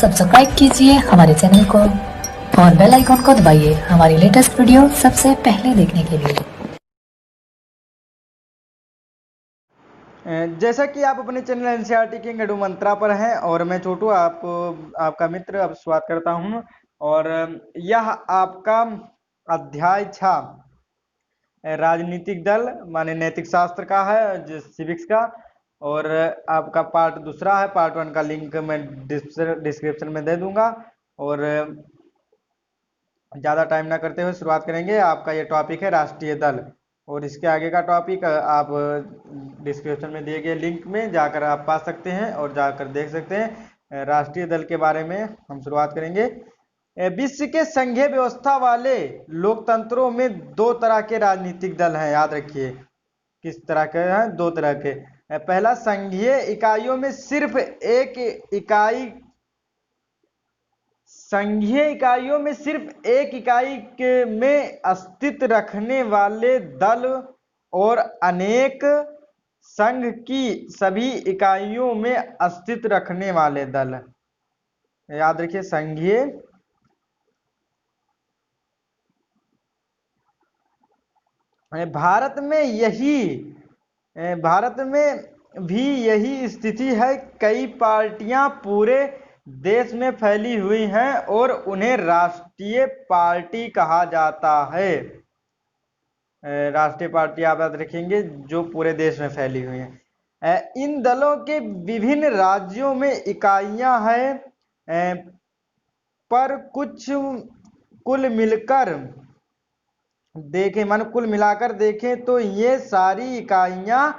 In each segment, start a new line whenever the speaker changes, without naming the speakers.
Subscribe कीजिए हमारे channel को और बेल आइकॉन को दबाइए हमारी लेटेस्ट वीडियो सबसे पहले देखने के लिए।
जैसा कि आप अपने चैनल एनसीईआरटी किंग एडू मंत्रा पर हैं और मैं छोटू आपका मित्र अब स्वागत करता हूं। और यह आपका अध्याय 6 राजनीतिक दल माने नैतिक शास्त्र का है, जो सिविक्स का। और आपका पार्ट दूसरा है। पार्ट 1 का लिंक मैं डिस्क्रिप्शन में दे दूंगा। और ज़्यादा टाइम ना करते हुए शुरुआत करेंगे। आपका ये टॉपिक है राष्ट्रीय दल, और इसके आगे का टॉपिक आप डिस्क्रिप्शन में दिए गए लिंक में जाकर आप पा सकते हैं और जाकर देख सकते हैं। राष्ट्रीय दल के बारे में हम शुरुआत करेंगे। विश्व के संघीय व्यवस्था वाले लोकतंत्रों में 2 तरह के राजनीतिक दल हैं, याद रखिए। किस तरह के हैं? 2 तरह के। पहला, संघीय इकाइयों में सिर्फ एक इकाई संघीय इकाइयों में सिर्फ एक इकाई में अस्तित्व रखने वाले दल और अनेक संघ की सभी इकाइयों में अस्तित्व रखने वाले दल। याद रखिए, संघीय भारत में भी यही स्थिति है। कई पार्टियां पूरे देश में फैली हुई हैं और उन्हें राष्ट्रीय पार्टी कहा जाता है। राष्ट्रीय पार्टी आप याद रखेंगे, जो पूरे देश में फैली हुई हैं। इन दलों के विभिन्न राज्यों में इकाइयां हैं, पर कुल मिलाकर देखें तो ये सारी इकाइयां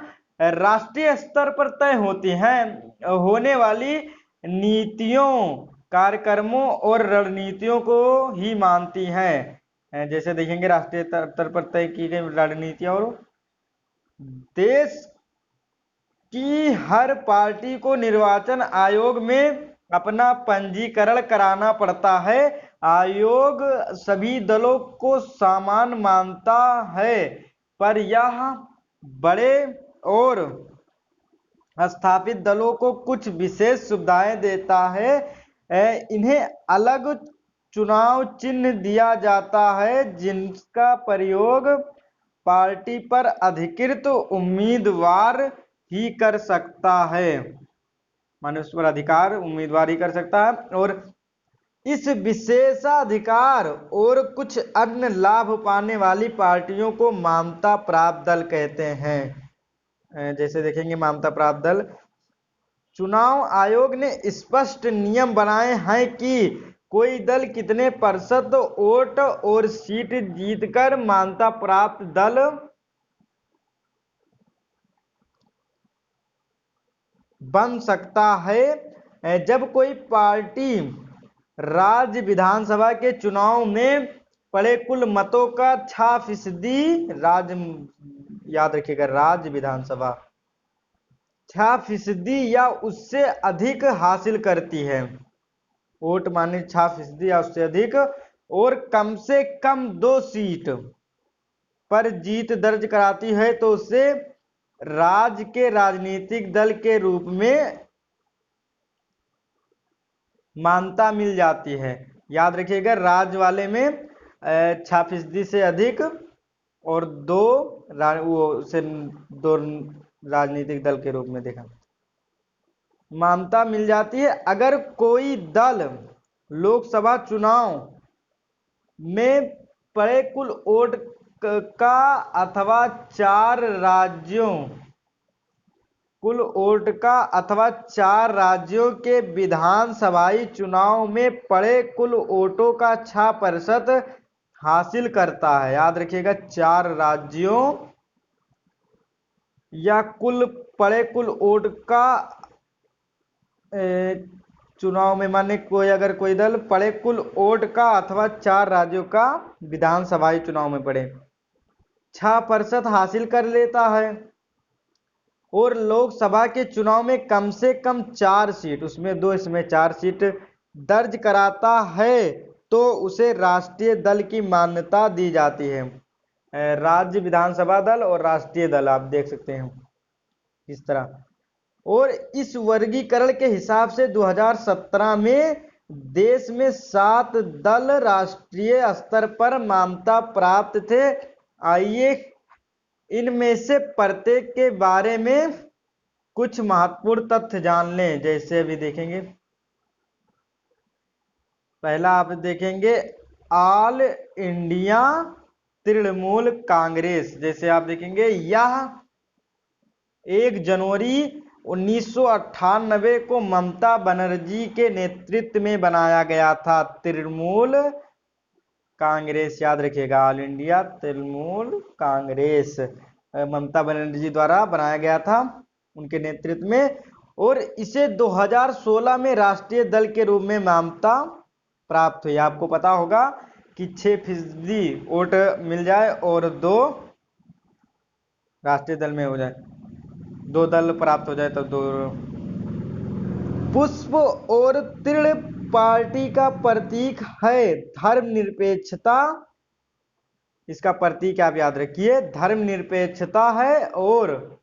राष्ट्रीय स्तर पर तय होती हैं, होने वाली नीतियों, कार्यक्रमों और रणनीतियों को ही मानती हैं। जैसे देखेंगे, राष्ट्रीय स्तर पर तय की गई रणनीतियां। और देश की हर पार्टी को निर्वाचन आयोग में अपना पंजीकरण कराना पड़ता है। आयोग सभी दलों को समान मानता है, पर यह बड़े और स्थापित दलों को कुछ विशेष सुविधाएं देता है। इन्हें अलग चुनाव चिन्ह दिया जाता है, जिनका प्रयोग पार्टी पर अधिकृत उम्मीदवार ही कर सकता है। माने उस पर अधिकार उम्मीदवार ही कर सकता है। और इस विशेषाधिकार और कुछ अन्य लाभ पाने वाली पार्टियों को मान्यता प्राप्त दल कहते हैं। जैसे देखेंगे, मान्यता प्राप्त दल। चुनाव आयोग ने स्पष्ट नियम बनाए हैं कि कोई दल कितने प्रतिशत वोट और सीट जीतकर मान्यता प्राप्त दल बन सकता है। जब कोई पार्टी राज्य विधानसभा के चुनाव में पड़े कुल मतों का 6% याद रखिएगा, राज्य विधानसभा 6% या उससे अधिक हासिल करती है। वोट माने 6% या उससे अधिक, और कम से कम 2 सीट पर जीत दर्ज कराती है, तो उसे राज्य के राजनीतिक दल के रूप में मान्यता मिल जाती है। याद रखिएगा, राज्य वाले में 6% से अधिक और 2 राजनीतिक दल के रूप में देखा मान्यता मिल जाती है। अगर कोई दल लोकसभा चुनाव में पड़े कुल वोट का अथवा 4 राज्यों के विधानसभाई चुनाव में पड़े कुल वोटों का 6% हासिल करता है। याद रखिएगा, 4 राज्यों या पड़े कुल वोट का चुनाव में, माने अगर कोई दल पड़े कुल वोट का अथवा 4 राज्यों का विधानसभाई चुनाव में पड़े 6% हासिल कर लेता है, और लोकसभा के चुनाव में कम से कम 4 सीट, उसमें 2 इसमें 4 सीट दर्ज कराता है, तो उसे राष्ट्रीय दल की मान्यता दी जाती है। राज्य विधानसभा दल और राष्ट्रीय दल आप देख सकते हैं इस तरह। और इस वर्गीकरण के हिसाब से 2017 में देश में 7 दल राष्ट्रीय स्तर पर मान्यता प्राप्त थे। आइए इनमें से प्रत्येक के बारे में कुछ महत्वपूर्ण तथ्य जान लें। जैसे अभी देखेंगे, पहला आप देखेंगे ऑल इंडिया तृणमूल कांग्रेस। जैसे आप देखेंगे यह 1 जनवरी 1998 को ममता बनर्जी के नेतृत्व में बनाया गया था। तृणमूल कांग्रेस याद रखिएगा, ऑल इंडिया तृणमूल कांग्रेस ममता बनर्जी द्वारा बनाया गया था, उनके नेतृत्व में। और इसे 2016 में राष्ट्रीय दल के रूप में मान्यता प्राप्त हुई। आपको पता होगा कि 6% वोट मिल जाए और 2 राष्ट्रीय दल में हो जाए, 2 दल प्राप्त हो जाए तो 2। पुष्प और तृण पार्टी का प्रतीक है धर्मनिरपेक्षता। इसका प्रतीक आप याद रखिए, धर्मनिरपेक्षता है और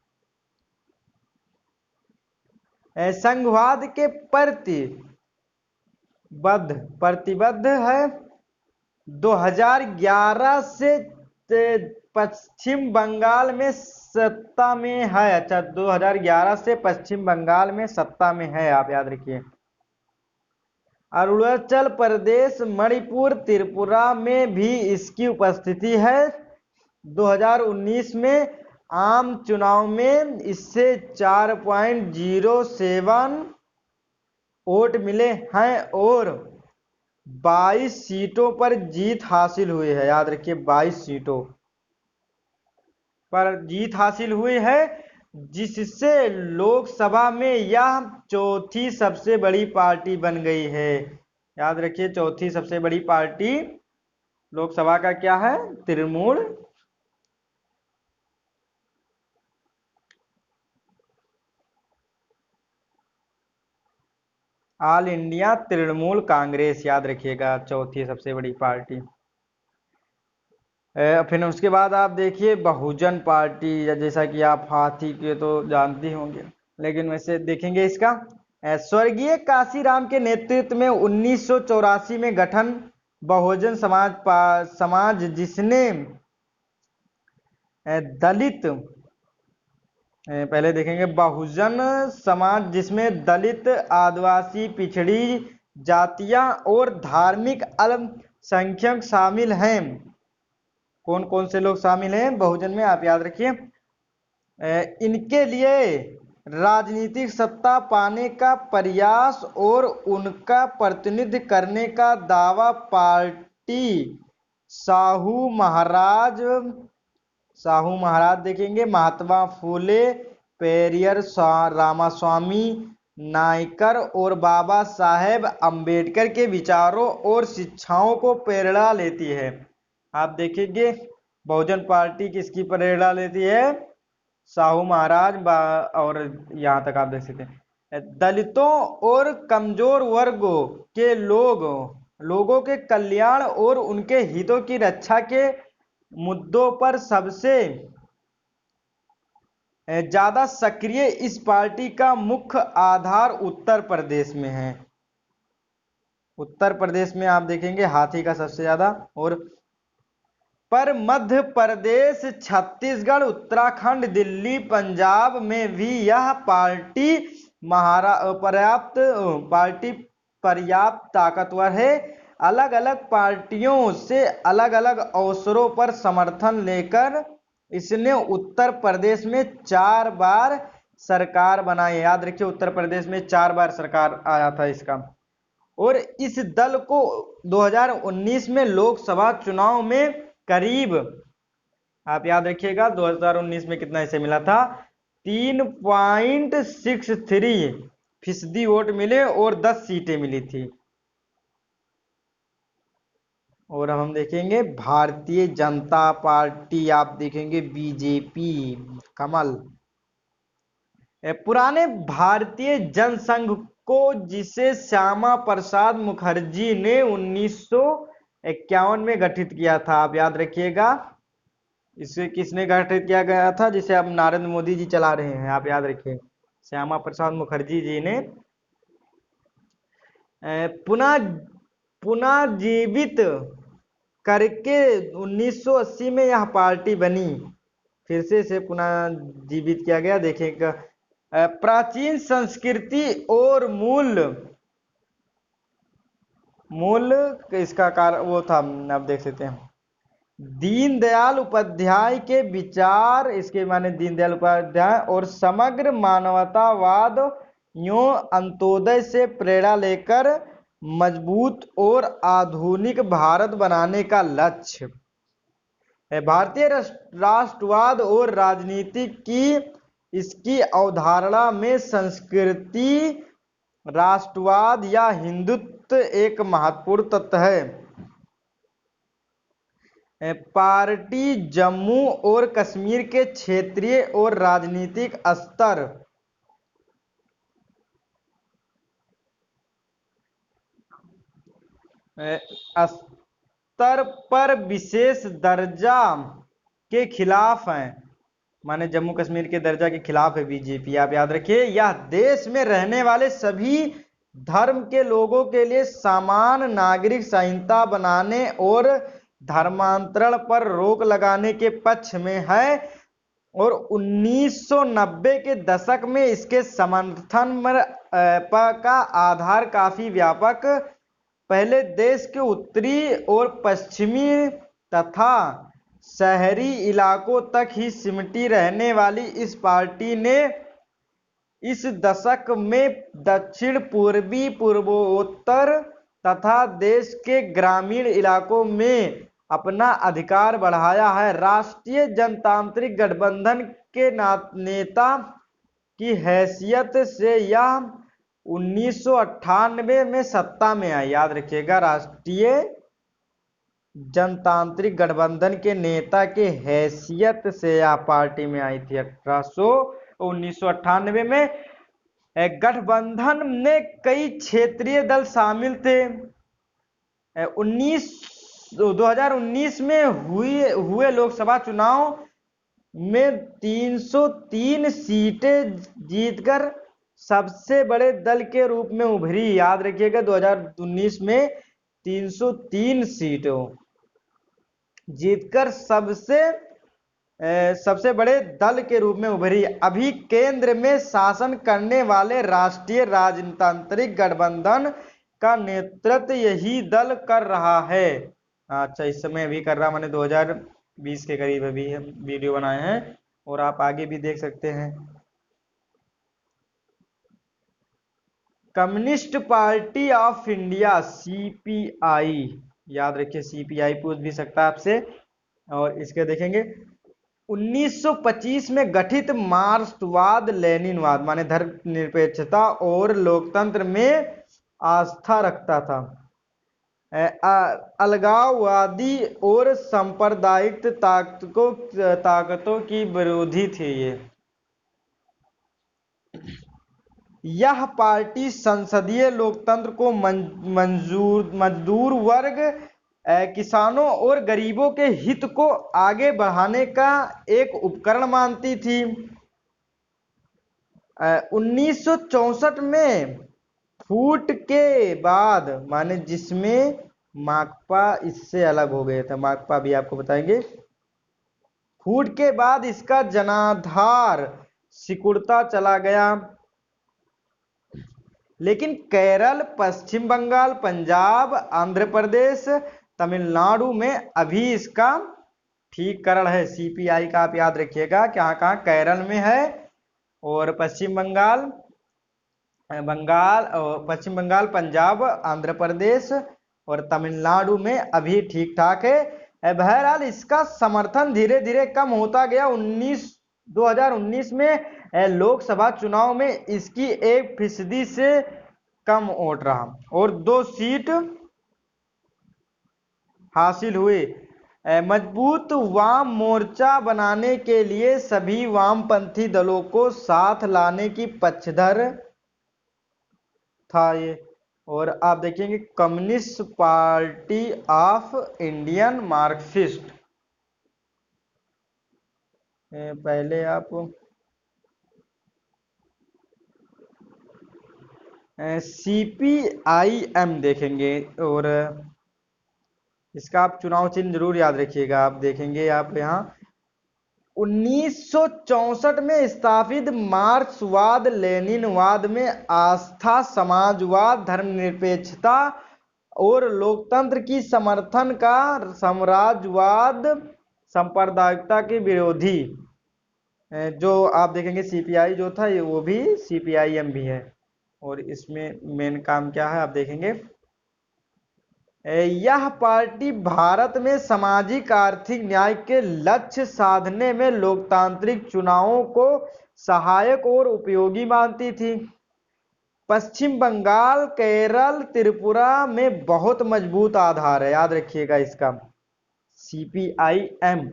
संघवाद के प्रति प्रतिबद्ध है। 2011 से पश्चिम बंगाल में सत्ता में है। अच्छा, 2011 से पश्चिम बंगाल में सत्ता में है, आप याद रखिए। अरुणाचल प्रदेश, मणिपुर, त्रिपुरा में भी इसकी उपस्थिति है। 2019 में आम चुनाव में इससे 4.07 वोट मिले हैं और 22 सीटों पर जीत हासिल हुई है। याद रखिए, 22 सीटों पर जीत हासिल हुई है, जिससे लोकसभा में यह चौथी सबसे बड़ी पार्टी बन गई है। याद रखिए, चौथी सबसे बड़ी पार्टी लोकसभा का क्या है? तृणमूल। ऑल इंडिया तृणमूल कांग्रेस, याद रखिएगा, चौथी सबसे बड़ी पार्टी। फिर उसके बाद आप देखिए बहुजन पार्टी, या जैसा कि आप हाथी के तो जानते होंगे, लेकिन वैसे देखेंगे इसका। स्वर्गीय काशीराम के नेतृत्व में 1984 में गठन बहुजन समाज जिसने दलित, पहले देखेंगे बहुजन समाज जिसमें दलित, आदिवासी, पिछड़ी जातियां और धार्मिक अल्पसंख्यक शामिल हैं। कौन कौन से लोग शामिल हैं बहुजन में, आप याद रखिए। इनके लिए राजनीतिक सत्ता पाने का प्रयास और उनका प्रतिनिधित्व करने का दावा पार्टी साहू महाराज देखेंगे, महात्मा फूले, पेरियर रामास्वामी नायकर और बाबा साहेब अंबेडकर के विचारों और शिक्षाओं को प्रेरणा लेती है। आप देखेंगे बहुजन पार्टी किसकी प्रेरणा लेती है? साहू महाराज। और यहाँ तक आप देख सकते हैं, दलितों और कमजोर वर्गों के लोगों के कल्याण और उनके हितों की रक्षा के मुद्दों पर सबसे ज्यादा सक्रिय इस पार्टी का मुख्य आधार उत्तर प्रदेश में है। उत्तर प्रदेश में आप देखेंगे हाथी का सबसे ज्यादा, और पर मध्य प्रदेश, छत्तीसगढ़, उत्तराखंड, दिल्ली, पंजाब में भी यह पार्टी पर्याप्त ताकतवर है। अलग अलग पार्टियों से अलग अलग अवसरों पर समर्थन लेकर इसने उत्तर प्रदेश में 4 बार सरकार बनाई। याद रखिए, उत्तर प्रदेश में 4 बार सरकार आया था इसका। और इस दल को 2019 में लोकसभा चुनाव में करीब, आप याद रखिएगा, 2019 में कितना इसे मिला था? 3.63% वोट मिले और 10 सीटें मिली थी। और हम देखेंगे भारतीय जनता पार्टी, आप देखेंगे बीजेपी, कमल। पुराने भारतीय जनसंघ को, जिसे श्यामा प्रसाद मुखर्जी ने 1951 में गठित किया था, आप याद रखिएगा। इसे किसने गठित किया गया था? जिसे अब नरेंद्र मोदी जी चला रहे हैं, आप याद रखिए, श्यामा प्रसाद मुखर्जी जी ने पुनः पुनर्जीवित करके 1980 में यह पार्टी बनी, फिर से इसे पुनः जीवित किया गया। देखिएगा प्राचीन संस्कृति और मूल इसका वो था, आप देख सकते हैं दीनदयाल उपाध्याय के विचार, इसके माने दीनदयाल उपाध्याय और समग्र मानवतावाद यूं अंत्योदय से प्रेरणा लेकर मजबूत और आधुनिक भारत बनाने का लक्ष्य है। भारतीय राष्ट्रवाद और राजनीति की इसकी अवधारणा में संस्कृति, राष्ट्रवाद या हिंदुत्व एक महत्वपूर्ण तत्व है। पार्टी जम्मू और कश्मीर के क्षेत्रीय और राजनीतिक स्तर पर विशेष दर्जा के खिलाफ हैं, माने जम्मू कश्मीर के दर्जा के खिलाफ है बीजेपी। आप याद रखिए, यह देश में रहने वाले सभी धर्म के लोगों के लिए समान नागरिक संहिता बनाने और धर्मांतरण पर रोक लगाने के पक्ष में है और 1990 के दशक में इसके समर्थन का आधार काफी व्यापक, पहले देश के उत्तरी और पश्चिमी तथा शहरी इलाकों तक ही सिमटी रहने वाली इस पार्टी ने इस दशक में दक्षिण पूर्वी, पूर्वोत्तर तथा देश के ग्रामीण इलाकों में अपना अधिकार बढ़ाया है। राष्ट्रीय जनतांत्रिक गठबंधन के नेता की हैसियत से यह 1998 में सत्ता में आई। याद रखिएगा, राष्ट्रीय जनतांत्रिक गठबंधन के नेता के हैसियत से यह पार्टी में आई थी 1998 में। गठबंधन में कई क्षेत्रीय दल शामिल थे। 2019 में हुए लोकसभा चुनाव में 303 सीटें जीतकर सबसे बड़े दल के रूप में उभरी। याद रखिएगा, 2019 में 303 सीटों जीतकर सबसे बड़े दल के रूप में उभरी। अभी केंद्र में शासन करने वाले राष्ट्रीय राजनीतिक गठबंधन का नेतृत्व यही दल कर रहा है। अच्छा, इस समय अभी कर रहा, मैंने 2020 के करीब अभी वीडियो बनाए हैं और आप आगे भी देख सकते हैं। Communist party of India, CPI, याद रखिए सीपीआई पूछ भी सकता है आपसे। और इसके देखेंगे 1925 में गठित मार्क्सवाद लेनिनवाद, माने धर्मनिरपेक्षता और लोकतंत्र में आस्था रखता था। अलगाववादी और सांप्रदायिक ताकतों की विरोधी थी यह पार्टी संसदीय लोकतंत्र को मजदूर वर्ग, किसानों और गरीबों के हित को आगे बढ़ाने का एक उपकरण मानती थी। 1964 में फूट के बाद, माने जिसमें माकपा इससे अलग हो गए थे, माकपा भी आपको बताएंगे। फूट के बाद इसका जनाधार सिकुड़ता चला गया, लेकिन केरल, पश्चिम बंगाल, पंजाब, आंध्र प्रदेश, तमिलनाडु में अभी इसका ठीककरण है। सीपीआई का आप याद रखिएगा, कहाँ कहाँ केरल में है और पश्चिम बंगाल, पश्चिम बंगाल, पंजाब, आंध्र प्रदेश और तमिलनाडु में अभी ठीक ठाक है। बहरहाल इसका समर्थन धीरे धीरे कम होता गया। 2019 में लोकसभा चुनाव में इसकी 1% से कम वोट रहा और 2 सीट हासिल हुए। मजबूत वाम मोर्चा बनाने के लिए सभी वामपंथी दलों को साथ लाने की पक्षधर था ये। और आप देखेंगे communist party of Indian Marxist, पहले आप CPIM देखेंगे, और इसका आप चुनाव चिन्ह जरूर याद रखिएगा। आप देखेंगे आप यहाँ 1964 में स्थापित मार्क्सवाद लेनिनवाद में आस्था, समाजवाद, धर्मनिरपेक्षता और लोकतंत्र की समर्थन का, साम्राज्यवाद सांप्रदायिकता के विरोधी। जो आप देखेंगे CPI जो था, ये वो भी CPIM भी है। और इसमें मेन काम क्या है आप देखेंगे, यह पार्टी भारत में सामाजिक आर्थिक न्याय के लक्ष्य साधने में लोकतांत्रिक चुनावों को सहायक और उपयोगी मानती थी। पश्चिम बंगाल, केरल, त्रिपुरा में बहुत मजबूत आधार है, याद रखिएगा इसका। CPIM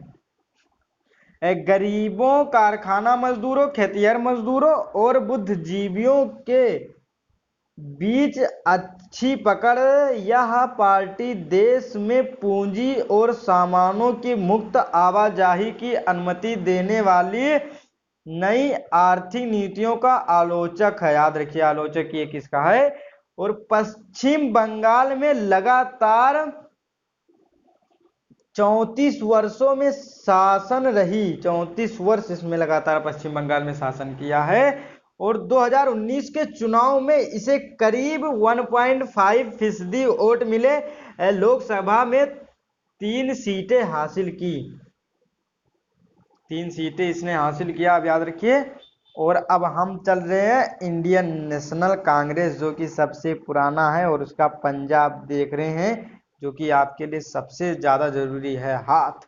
गरीबों, कारखाना मजदूरों, खेतिहर मजदूरों और बुद्धिजीवियों के बीच अच्छी पकड़। यह पार्टी देश में पूंजी और सामानों की मुक्त आवाजाही की अनुमति देने वाली नई आर्थिक नीतियों का आलोचक है। याद रखिए, आलोचक ये किसका है। और पश्चिम बंगाल में लगातार 34 वर्षों में शासन रही। 34 वर्ष इसमें लगातार पश्चिम बंगाल में शासन किया है। और 2019 के चुनाव में इसे करीब 1.5% वोट मिले। लोकसभा में 3 सीटें हासिल की। 3 सीटें इसने हासिल किया, आप याद रखिए। और अब हम चल रहे हैं इंडियन नेशनल कांग्रेस, जो कि सबसे पुराना है, और उसका पंजा आप देख रहे हैं, जो कि आपके लिए सबसे ज्यादा जरूरी है, हाथ,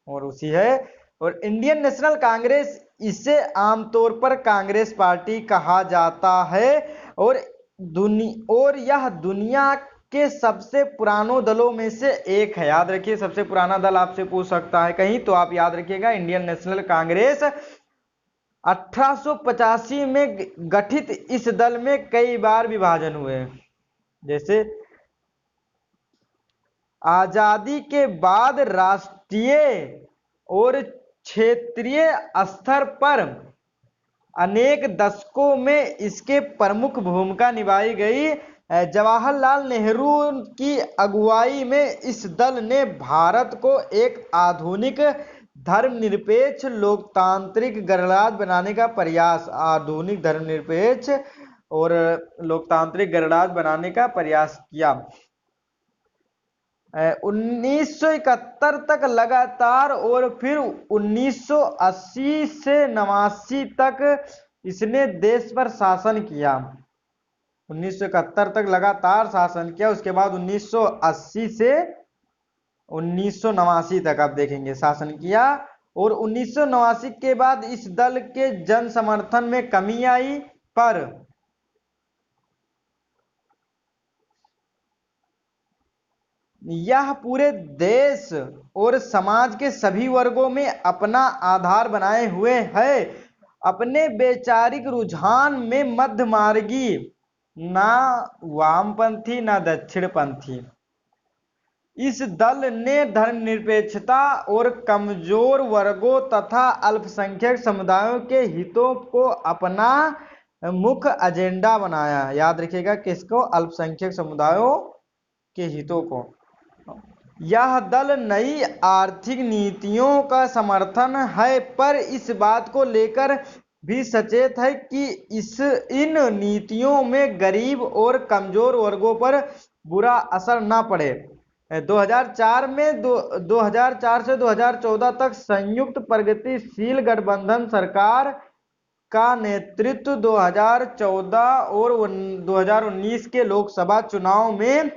और उसी है। और इंडियन नेशनल कांग्रेस, इसे आमतौर पर कांग्रेस पार्टी कहा जाता है। और यह दुनिया के सबसे पुरानों दलों में से एक है। याद रखिए, सबसे पुराना दल आपसे पूछ सकता है कहीं, तो आप याद रखिएगा इंडियन नेशनल कांग्रेस। 1885 में गठित इस दल में कई बार विभाजन हुए। जैसे आजादी के बाद राष्ट्रीय और क्षेत्रीय स्तर पर अनेक दशकों में इसके प्रमुख भूमिका निभाई गई। जवाहरलाल नेहरू की अगुवाई में इस दल ने भारत को एक आधुनिक धर्मनिरपेक्ष लोकतांत्रिक गणराज्य बनाने का प्रयास, आधुनिक धर्मनिरपेक्ष और लोकतांत्रिक गणराज्य बनाने का प्रयास किया। 1971 तक लगातार, और फिर 1980 से 89 तक इसने देश पर शासन किया। 1971 तक लगातार शासन किया, उसके बाद 1980 से 1989 तक आप देखेंगे शासन किया। और 1989 के बाद इस दल के जन समर्थन में कमी आई, पर यह पूरे देश और समाज के सभी वर्गों में अपना आधार बनाए हुए है। अपने वैचारिक रुझान में मध्यमार्गी, ना वामपंथी ना दक्षिणपंथी। इस दल ने धर्मनिरपेक्षता और कमजोर वर्गों तथा अल्पसंख्यक समुदायों के हितों को अपना मुख्य एजेंडा बनाया। याद रखिएगा किसको, अल्पसंख्यक समुदायों के हितों को। यह दल नई आर्थिक नीतियों का समर्थन है, पर इस बात को लेकर भी सचेत है कि इन नीतियों में गरीब और कमजोर वर्गों पर बुरा असर न पड़े। 2004 से 2014 तक संयुक्त प्रगतिशील गठबंधन सरकार का नेतृत्व 2014 और 2019 के लोकसभा चुनाव में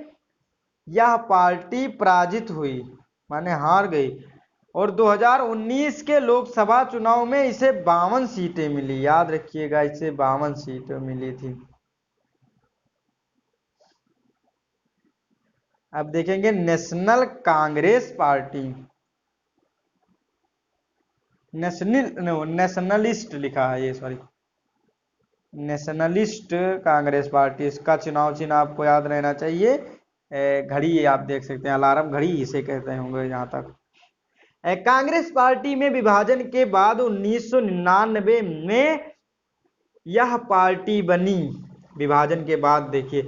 यह पार्टी पराजित हुई, माने हार गई। और 2019 के लोकसभा चुनाव में इसे 52 सीटें मिली। याद रखिएगा, इसे 52 सीटें मिली थी। अब देखेंगे नेशनल कांग्रेस पार्टी, नेशनलिस्ट लिखा है ये, सॉरी, नेशनलिस्ट कांग्रेस पार्टी। इसका चुनाव चिन्ह आपको याद रहना चाहिए, घड़ी आप देख सकते हैं, अलार्म घड़ी इसे कहते होंगे यहाँ तक। कांग्रेस पार्टी में विभाजन के बाद 1999 में यह पार्टी बनी। विभाजन के बाद देखिए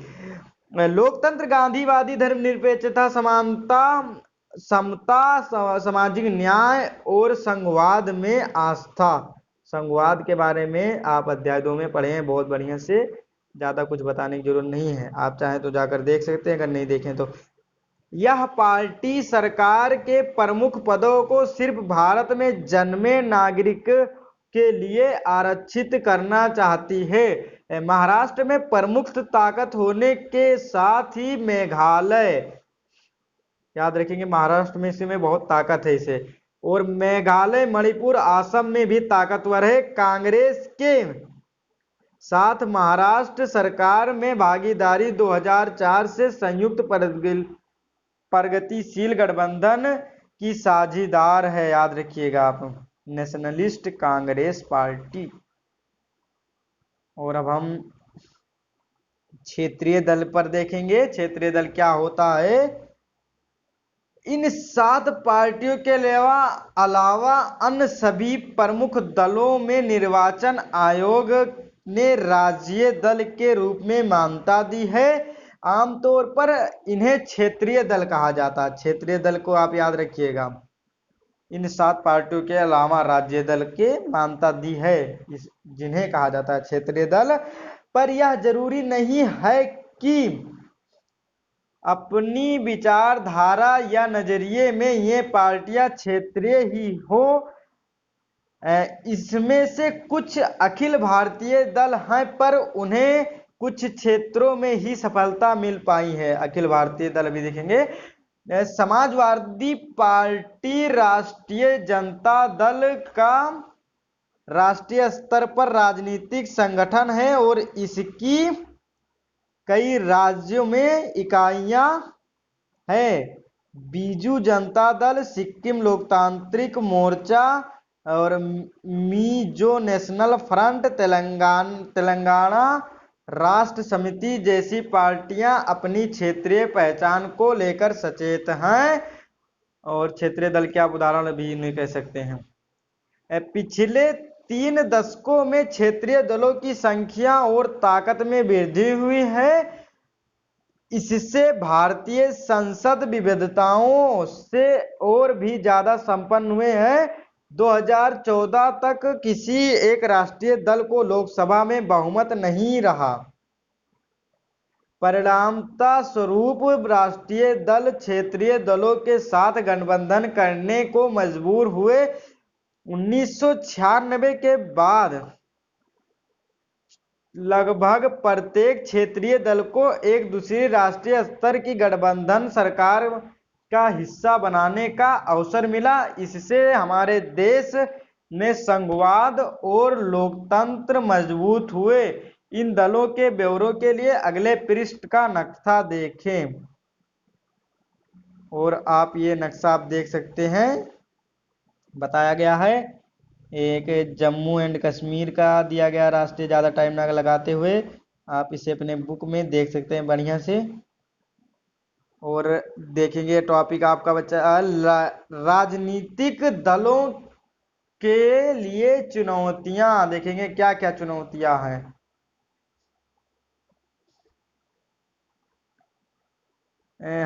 लोकतंत्र, गांधीवादी, धर्मनिरपेक्षता, समानता, समता, सामाजिक न्याय और संघवाद में आस्था। संघवाद के बारे में आप अध्याय 2 में पढ़े हैं बहुत बढ़िया से, ज्यादा कुछ बताने की जरूरत नहीं है, आप चाहें तो जाकर देख सकते हैं, अगर नहीं देखें तो। यह पार्टी सरकार के प्रमुख पदों को सिर्फ भारत में जन्मे नागरिक के लिए आरक्षित करना चाहती है। महाराष्ट्र में प्रमुख ताकत होने के साथ ही मेघालय, याद रखेंगे महाराष्ट्र में इसी में बहुत ताकत है इसे, और मेघालय, मणिपुर, असम में भी ताकतवर है। कांग्रेस के साथ महाराष्ट्र सरकार में भागीदारी 2004 से संयुक्त प्रगतिशील गठबंधन की साझीदार है, याद रखिएगा आप, नेशनलिस्ट कांग्रेस पार्टी। और अब हम क्षेत्रीय दल पर देखेंगे। क्षेत्रीय दल क्या होता है? इन 7 पार्टियों के अलावा अन्य सभी प्रमुख दलों में निर्वाचन आयोग ने राज्य दल के रूप में मान्यता दी है। आमतौर पर इन्हें क्षेत्रीय दल कहा जाता है। क्षेत्रीय दल को आप याद रखिएगा, इन 7 पार्टियों के अलावा राज्य दल के मान्यता दी है, जिन्हें कहा जाता है क्षेत्रीय दल। पर यह जरूरी नहीं है कि अपनी विचारधारा या नजरिए में ये पार्टियां क्षेत्रीय ही हो। इसमें से कुछ अखिल भारतीय दल हैं, पर उन्हें कुछ क्षेत्रों में ही सफलता मिल पाई है। अखिल भारतीय दल भी देखेंगे। समाजवादी पार्टी राष्ट्रीय जनता दल का राष्ट्रीय स्तर पर राजनीतिक संगठन है और इसकी कई राज्यों में इकाइयां हैं। बीजू जनता दल, सिक्किम लोकतांत्रिक मोर्चा और मिजो नेशनल फ्रंट, तेलंगाना राष्ट्र समिति जैसी पार्टियां अपनी क्षेत्रीय पहचान को लेकर सचेत हैं। और क्षेत्रीय दल के आप उदाहरण भी इन्हें कह सकते हैं। पिछले 3 दशकों में क्षेत्रीय दलों की संख्या और ताकत में वृद्धि हुई है। इससे भारतीय संसद विविधताओं से और भी ज्यादा संपन्न हुए हैं। 2014 तक किसी एक राष्ट्रीय दल को लोकसभा में बहुमत नहीं रहा। परिणामता स्वरूप राष्ट्रीय दल क्षेत्रीय दलों के साथ गठबंधन करने को मजबूर हुए। 1996 के बाद लगभग प्रत्येक क्षेत्रीय दल को एक दूसरी राष्ट्रीय स्तर की गठबंधन सरकार का हिस्सा बनाने का अवसर मिला। इससे हमारे देश में संघवाद और लोकतंत्र मजबूत हुए। इन दलों के ब्यौरों के लिए अगले पृष्ठ का नक्शा देखें। और आप ये नक्शा आप देख सकते हैं, बताया गया है एक जम्मू एंड कश्मीर का दिया गया राष्ट्रीय, ज़्यादा टाइम ना लगाते हुए आप इसे अपने बुक में देख सकते हैं बढ़िया से। और देखेंगे टॉपिक आपका बच्चा राजनीतिक दलों के लिए चुनौतियां। देखेंगे क्या क्या चुनौतियां हैं।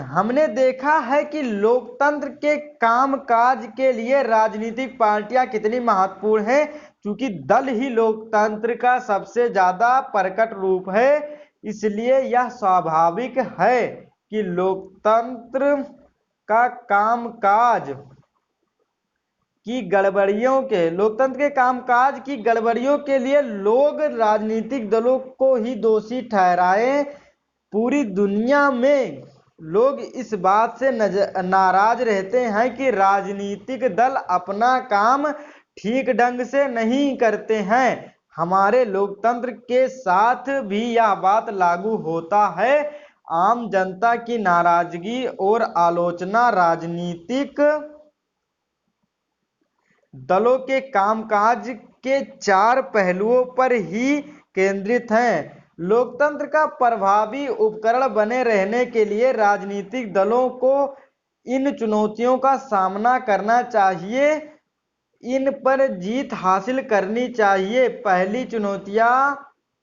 हमने देखा है कि लोकतंत्र के कामकाज के लिए राजनीतिक पार्टियां कितनी महत्वपूर्ण हैं, क्योंकि दल ही लोकतंत्र का सबसे ज्यादा प्रकट रूप है। इसलिए यह स्वाभाविक है कि लोकतंत्र का कामकाज की गड़बड़ियों के लिए लोग राजनीतिक दलों को ही दोषी ठहराएं। पूरी दुनिया में लोग इस बात से नाराज रहते हैं कि राजनीतिक दल अपना काम ठीक ढंग से नहीं करते हैं। हमारे लोकतंत्र के साथ भी यह बात लागू होता है। आम जनता की नाराजगी और आलोचना राजनीतिक दलों के कामकाज के 4 पहलुओं पर ही केंद्रित हैं। लोकतंत्र का प्रभावी उपकरण बने रहने के लिए राजनीतिक दलों को इन चुनौतियों का सामना करना चाहिए, इन पर जीत हासिल करनी चाहिए। पहली चुनौतियां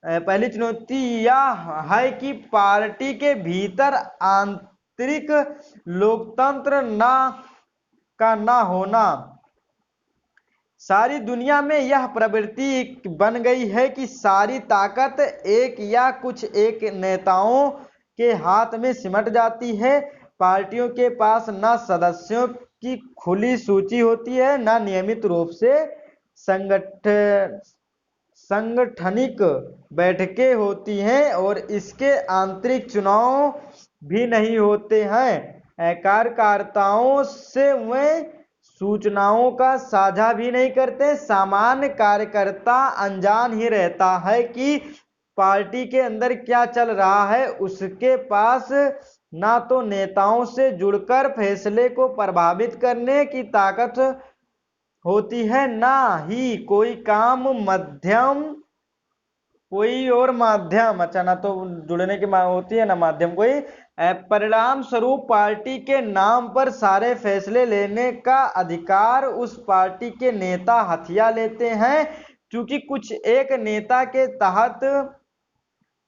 पहली चुनौती यह है कि पार्टी के भीतर आंतरिक लोकतंत्र ना होना। सारी दुनिया में यह प्रवृत्ति बन गई है कि सारी ताकत एक या कुछ एक नेताओं के हाथ में सिमट जाती है। पार्टियों के पास न सदस्यों की खुली सूची होती है, न नियमित रूप से संगठनिक बैठकें होती हैं और इसके आंतरिक चुनाव भी नहीं होते हैं। कार्यकर्ताओं से वे सूचनाओं का साझा भी नहीं करते। सामान्य कार्यकर्ता अनजान ही रहता है कि पार्टी के अंदर क्या चल रहा है। उसके पास ना तो नेताओं से जुड़कर फैसले को प्रभावित करने की ताकत होती है, ना ही कोई माध्यम, अच्छा, ना तो जुड़ने की होती है ना माध्यम कोई। परिणाम स्वरूप पार्टी के नाम पर सारे फैसले लेने का अधिकार उस पार्टी के नेता हथिया लेते हैं। क्योंकि कुछ एक नेता के तहत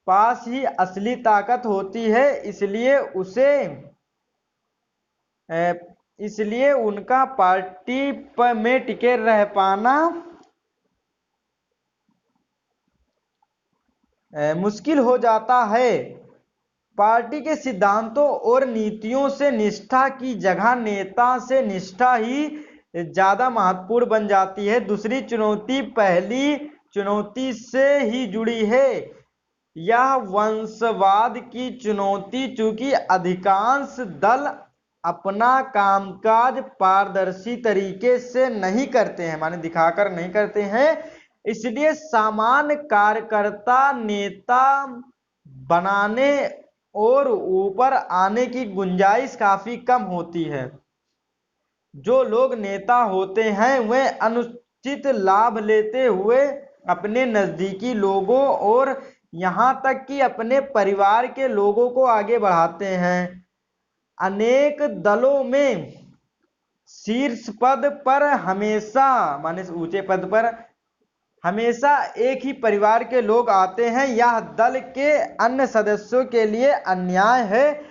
पास ही असली ताकत होती है, इसलिए उनका पार्टी में टिके रह पाना मुश्किल हो जाता है। पार्टी के सिद्धांतों और नीतियों से निष्ठा की जगह नेता से निष्ठा ही ज्यादा महत्वपूर्ण बन जाती है। दूसरी चुनौती पहली चुनौती से ही जुड़ी है। यह वंशवाद की चुनौती, चूंकि अधिकांश दल अपना कामकाज पारदर्शी तरीके से नहीं करते हैं, माने दिखाकर नहीं करते हैं, इसलिए सामान्य कार्यकर्ता नेता बनाने और ऊपर आने की गुंजाइश काफी कम होती है। जो लोग नेता होते हैं वे अनुचित लाभ लेते हुए अपने नजदीकी लोगों और यहाँ तक कि अपने परिवार के लोगों को आगे बढ़ाते हैं। अनेक दलों में शीर्ष पद पर हमेशा, माने ऊंचे पद पर हमेशा एक ही परिवार के लोग आते हैं। यह दल के अन्य सदस्यों के लिए अन्याय है।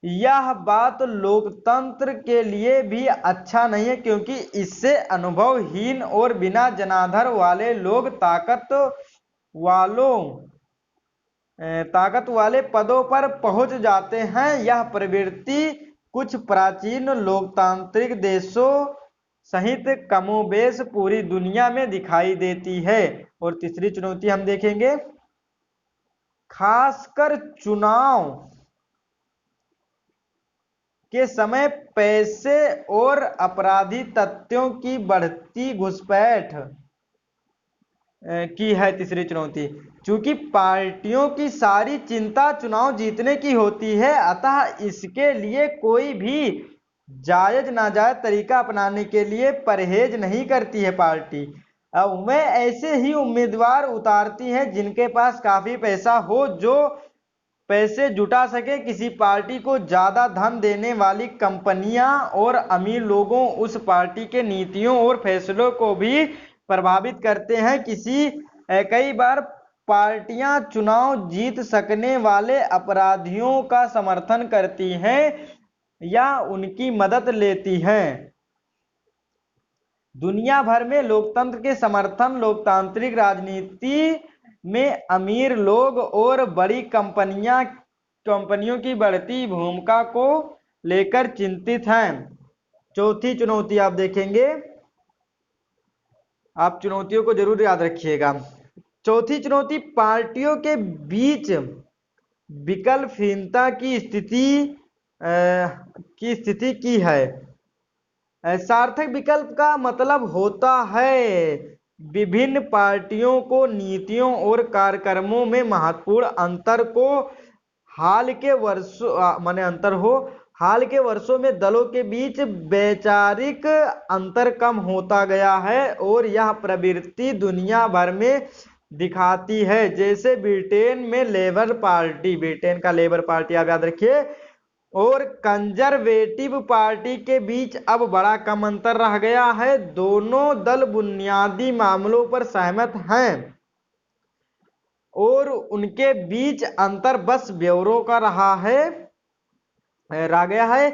यह बात लोकतंत्र के लिए भी अच्छा नहीं है, क्योंकि इससे अनुभवहीन और बिना जनाधार वाले लोग ताकत वाले पदों पर पहुंच जाते हैं। यह प्रवृत्ति कुछ प्राचीन लोकतांत्रिक देशों सहित कमोबेश पूरी दुनिया में दिखाई देती है। और तीसरी चुनौती हम देखेंगे, खासकर चुनाव के समय पैसे और आपराधिक तत्वों की बढ़ती घुसपैठ की है। तीसरी चुनौती, चूंकि पार्टियों की सारी चिंता चुनाव जीतने की होती है, अतः इसके लिए कोई भी जायज नाजायज तरीका अपनाने के लिए परहेज नहीं करती है पार्टी। वे ऐसे ही उम्मीदवार उतारती हैं जिनके पास काफी पैसा हो, जो पैसे जुटा सके। किसी पार्टी को ज्यादा धन देने वाली कंपनियां और अमीर लोगों उस पार्टी के नीतियों और फैसलों को भी प्रभावित करते हैं। कई बार पार्टियां चुनाव जीत सकने वाले अपराधियों का समर्थन करती हैं या उनकी मदद लेती हैं। दुनिया भर में लोकतंत्र के समर्थन लोकतांत्रिक राजनीति में अमीर लोग और बड़ी कंपनियों की बढ़ती भूमिका को लेकर चिंतित हैं। चौथी चुनौती आप देखेंगे, आप चुनौतियों को जरूर याद रखिएगा। चौथी चुनौती पार्टियों के बीच विकल्पहीनता की स्थिति की है। सार्थक विकल्प का मतलब होता है विभिन्न पार्टियों को नीतियों और कार्यक्रमों में महत्वपूर्ण अंतर के वर्षों में दलों के बीच वैचारिक अंतर कम होता गया है और यह प्रवृत्ति दुनिया भर में दिखाती है। जैसे ब्रिटेन का लेबर पार्टी आप याद रखिए, और कंजर्वेटिव पार्टी के बीच अब बड़ा कम अंतर रह गया है। दोनों दल बुनियादी मामलों पर सहमत हैं और उनके बीच अंतर बस ब्यौरों का रह गया है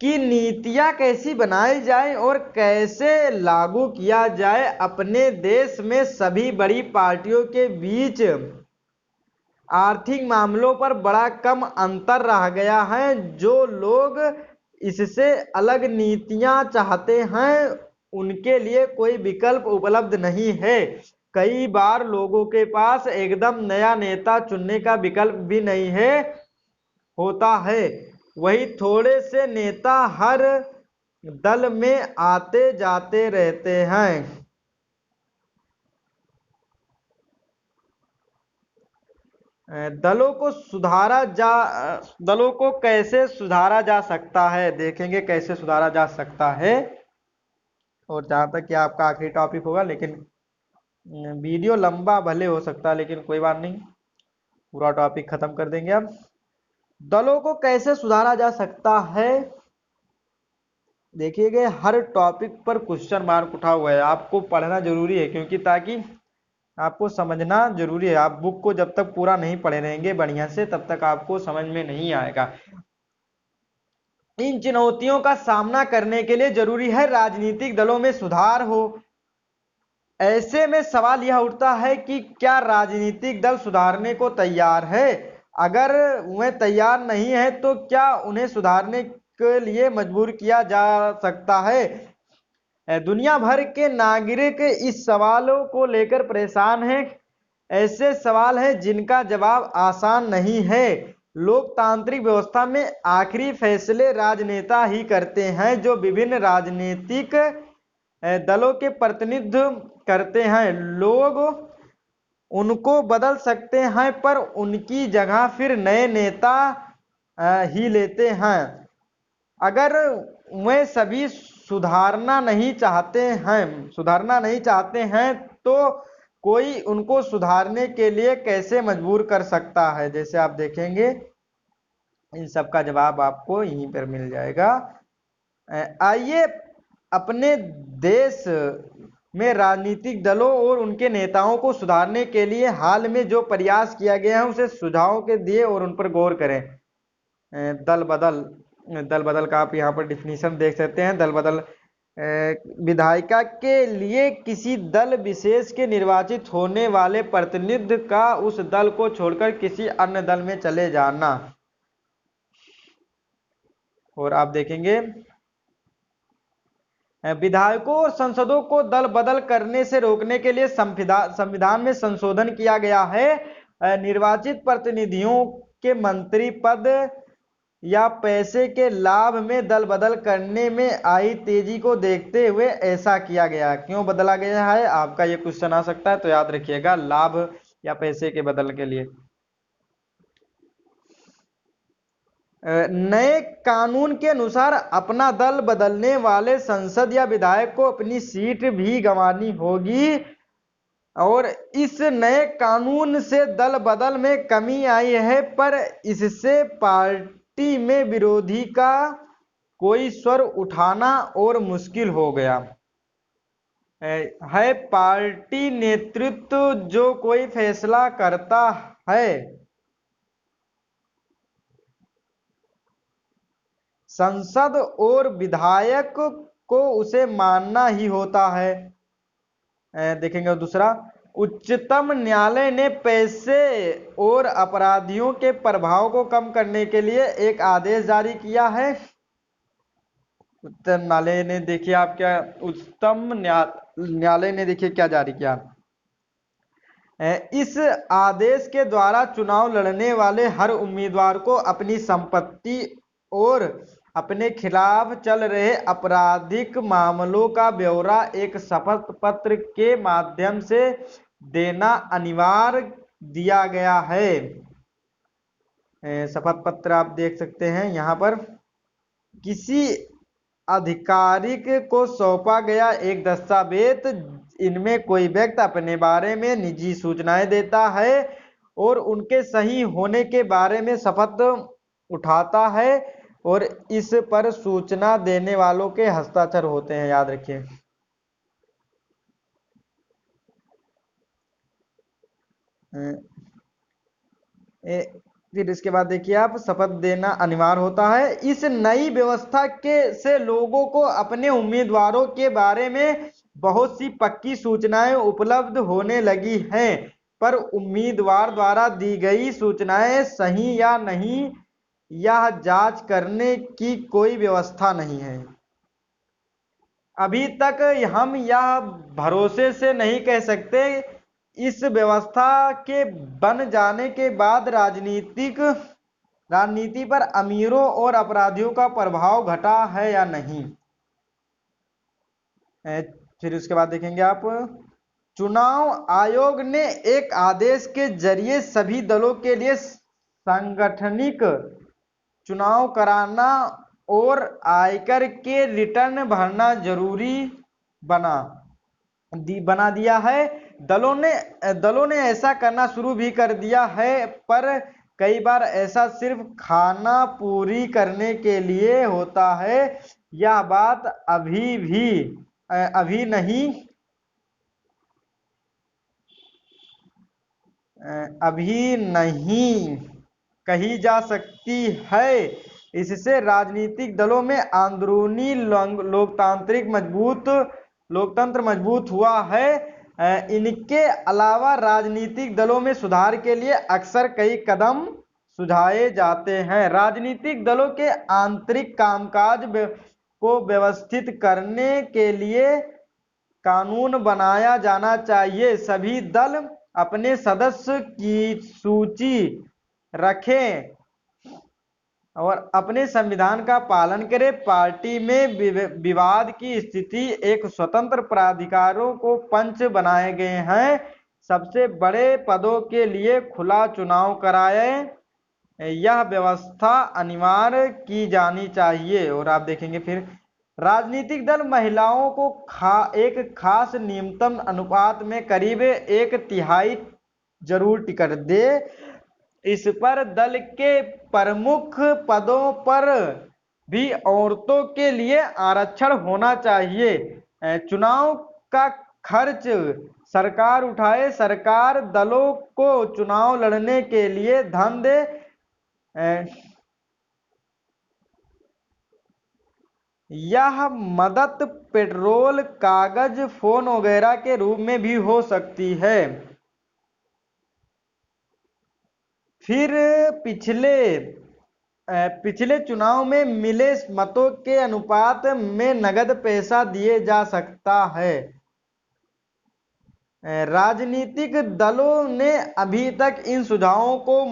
कि नीतियां कैसी बनाई जाए और कैसे लागू किया जाए। अपने देश में सभी बड़ी पार्टियों के बीच आर्थिक मामलों पर बड़ा कम अंतर रह गया है। जो लोग इससे अलग नीतियां चाहते हैं उनके लिए कोई विकल्प उपलब्ध नहीं है। कई बार लोगों के पास एकदम नया नेता चुनने का विकल्प भी नहीं होता है। वही थोड़े से नेता हर दल में आते जाते रहते हैं। दलों को कैसे सुधारा जा सकता है, देखेंगे कैसे सुधारा जा सकता है। और जहां तक कि आपका आखिरी टॉपिक होगा, लेकिन वीडियो लंबा भले हो सकता है लेकिन कोई बात नहीं, पूरा टॉपिक खत्म कर देंगे। अब दलों को कैसे सुधारा जा सकता है, देखिएगा हर टॉपिक पर क्वेश्चन मार्क उठा हुआ है। आपको पढ़ना जरूरी है, क्योंकि ताकि आपको समझना जरूरी है। आप बुक को जब तक पूरा नहीं पढ़े रहेंगे बढ़िया से, तब तक आपको समझ में नहीं आएगा। इन चुनौतियों का सामना करने के लिए जरूरी है राजनीतिक दलों में सुधार हो। ऐसे में सवाल यह उठता है कि क्या राजनीतिक दल सुधारने को तैयार है? अगर वह तैयार नहीं है तो क्या उन्हें सुधारने के लिए मजबूर किया जा सकता है? दुनिया भर के नागरिक इस सवालों को लेकर परेशान हैं। ऐसे सवाल हैं जिनका जवाब आसान नहीं है। लोकतांत्रिक व्यवस्था में आखिरी फैसले राजनेता ही करते हैं, जो विभिन्न राजनीतिक दलों के प्रतिनिधित्व करते हैं। लोग उनको बदल सकते हैं, पर उनकी जगह फिर नए नेता ही लेते हैं। अगर वे सभी सुधारना नहीं चाहते हैं तो कोई उनको सुधारने के लिए कैसे मजबूर कर सकता है? जैसे आप देखेंगे इन सब का जवाब आपको यहीं पर मिल जाएगा। आइए अपने देश में राजनीतिक दलों और उनके नेताओं को सुधारने के लिए हाल में जो प्रयास किया गया है उसे सुझावों के दिए और उन पर गौर करें। दल बदल का आप यहाँ पर डिफिनीशन देख सकते हैं। दल बदल विधायिका के लिए किसी दल विशेष के निर्वाचित होने वाले प्रतिनिधि का उस दल को छोड़कर किसी अन्य दल में चले जाना। और आप देखेंगे विधायकों और सांसदों को दल बदल करने से रोकने के लिए संविधान में संशोधन किया गया है। निर्वाचित प्रतिनिधियों के मंत्री पद या पैसे के लाभ में दल बदल करने में आई तेजी को देखते हुए ऐसा किया गया। क्यों बदला गया है, आपका ये क्वेश्चन आ सकता है, तो याद रखिएगा लाभ या पैसे के बदल के लिए। नए कानून के अनुसार अपना दल बदलने वाले सांसद या विधायक को अपनी सीट भी गंवानी होगी। और इस नए कानून से दल बदल में कमी आई है, पर इससे पार्टी में विरोधी का कोई स्वर उठाना और मुश्किल हो गया है। पार्टी नेतृत्व जो कोई फैसला करता है, संसद और विधायक को उसे मानना ही होता है। देखेंगे दूसरा, उच्चतम न्यायालय ने पैसे और अपराधियों के प्रभाव को कम करने के लिए एक आदेश जारी किया है। उच्चतम न्यायालय ने देखिए आप क्या उच्चतम न्यायालय ने देखिए क्या जारी किया। इस आदेश के द्वारा चुनाव लड़ने वाले हर उम्मीदवार को अपनी संपत्ति और अपने खिलाफ चल रहे आपराधिक मामलों का ब्यौरा एक शपथ पत्र के माध्यम से देना अनिवार्य दिया गया है। शपथ पत्र आप देख सकते हैं यहाँ पर। किसी अधिकारिक को सौंपा गया एक दस्तावेज, इनमें कोई व्यक्ति अपने बारे में निजी सूचनाएं देता है और उनके सही होने के बारे में शपथ उठाता है, और इस पर सूचना देने वालों के हस्ताक्षर होते हैं, याद रखिए। फिर इसके बाद देखिए आप, शपथ देना अनिवार्य होता है। इस नई व्यवस्था के से लोगों को अपने उम्मीदवारों के बारे में बहुत सी पक्की सूचनाएं उपलब्ध होने लगी हैं, पर उम्मीदवार द्वारा दी गई सूचनाएं सही या नहीं यह जांच करने की कोई व्यवस्था नहीं है। अभी तक हम यह भरोसे से नहीं कह सकते इस व्यवस्था के बन जाने के बाद राजनीति पर अमीरों और अपराधियों का प्रभाव घटा है या नहीं। फिर उसके बाद देखेंगे आप, चुनाव आयोग ने एक आदेश के जरिए सभी दलों के लिए सांगठनिक चुनाव कराना और आयकर के रिटर्न भरना जरूरी बना दिया है। दलों ने ऐसा करना शुरू भी कर दिया है, पर कई बार ऐसा सिर्फ खाना पूरी करने के लिए होता है। यह बात अभी नहीं कही जा सकती है। इससे राजनीतिक दलों में अंदरूनी लोकतंत्र मजबूत हुआ है। इनके अलावा राजनीतिक दलों में सुधार के लिए अक्सर कई कदम सुझाए जाते हैं। राजनीतिक दलों के आंतरिक कामकाज को व्यवस्थित करने के लिए कानून बनाया जाना चाहिए। सभी दल अपने सदस्य की सूची रखें और अपने संविधान का पालन करें। पार्टी में विवाद की स्थिति एक स्वतंत्र प्राधिकारों को पंच बनाए गए हैं। सबसे बड़े पदों के लिए खुला चुनाव कराएं। यह व्यवस्था अनिवार्य की जानी चाहिए। और आप देखेंगे फिर, राजनीतिक दल महिलाओं को एक खास न्यूनतम अनुपात में करीब 1/3 जरूर टिकट दे। इस पर दल के प्रमुख पदों पर भी औरतों के लिए आरक्षण होना चाहिए। चुनाव का खर्च सरकार उठाए। सरकार दलों को चुनाव लड़ने के लिए धन दे। यह मदद पेट्रोल, कागज, फोन वगैरह के रूप में भी हो सकती है। फिर पिछले चुनाव में मिले मतों के अनुपात में नगद पैसा दिए जा सकता है। राजनीतिक दलों ने अभी तक इन सुझावों को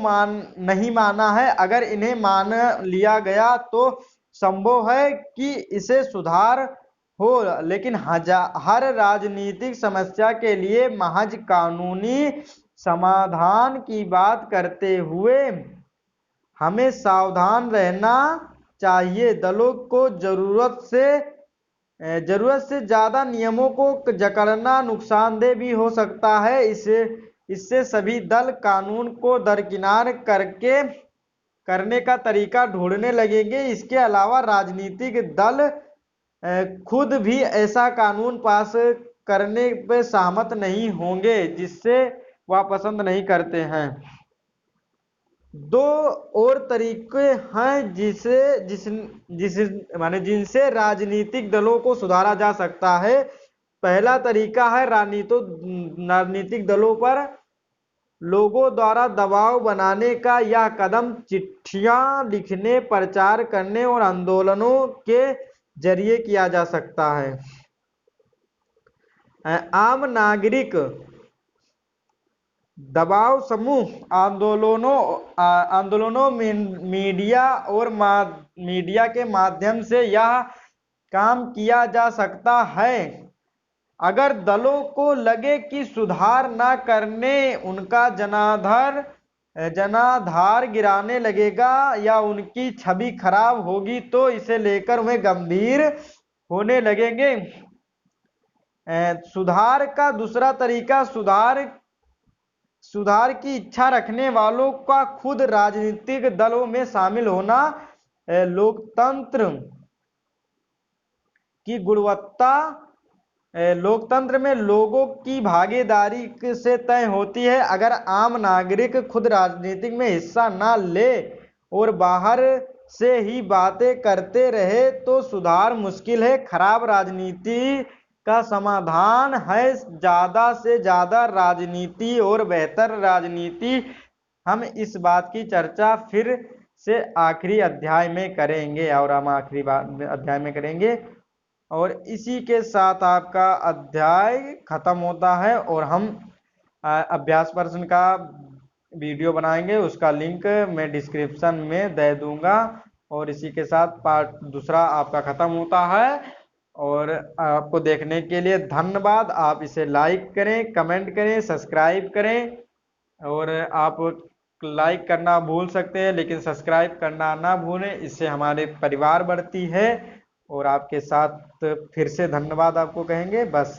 नहीं माना है। अगर इन्हें मान लिया गया तो संभव है कि इसे सुधार हो, लेकिन हर राजनीतिक समस्या के लिए महज कानूनी समाधान की बात करते हुए हमें सावधान रहना चाहिए। दलों को जरूरत से ज्यादा नियमों को जकड़ना नुकसानदेह भी हो सकता है। इससे सभी दल कानून को दरकिनार करने का तरीका ढूंढने लगेंगे। इसके अलावा राजनीतिक दल खुद भी ऐसा कानून पास करने पर सहमत नहीं होंगे जिससे वह पसंद नहीं करते हैं। दो और तरीके हैं जिनसे राजनीतिक दलों को सुधारा जा सकता है। पहला तरीका है राजनीतिक दलों पर लोगों द्वारा दबाव बनाने का। यह कदम चिट्ठियां लिखने, प्रचार करने और आंदोलनों के जरिए किया जा सकता है। आम नागरिक दबाव समूह आंदोलनों मीडिया के माध्यम से यह काम किया जा सकता है। अगर दलों को लगे कि सुधार न करने उनका जनाधार गिराने लगेगा या उनकी छवि खराब होगी तो इसे लेकर वे गंभीर होने लगेंगे। सुधार का दूसरा तरीका, सुधार की इच्छा रखने वालों का खुद राजनीतिक दलों में शामिल होना लोकतंत्र की गुणवत्ता लोकतंत्र में लोगों की भागीदारी से तय होती है। अगर आम नागरिक खुद राजनीति में हिस्सा ना ले और बाहर से ही बातें करते रहे तो सुधार मुश्किल है। खराब राजनीति का समाधान है ज्यादा से ज्यादा राजनीति और बेहतर राजनीति। हम इस बात की चर्चा फिर से आखिरी अध्याय में करेंगे और हम आखिरी अध्याय में करेंगे। और इसी के साथ आपका अध्याय खत्म होता है और हम अभ्यास प्रश्न का वीडियो बनाएंगे, उसका लिंक मैं डिस्क्रिप्शन में दे दूंगा। और इसी के साथ पार्ट दूसरा आपका खत्म होता है। और आपको देखने के लिए धन्यवाद। आप इसे लाइक करें, कमेंट करें, सब्सक्राइब करें। और आप लाइक करना भूल सकते हैं लेकिन सब्सक्राइब करना ना भूलें, इससे हमारे परिवार बढ़ती है। और आपके साथ फिर से धन्यवाद आपको कहेंगे। बस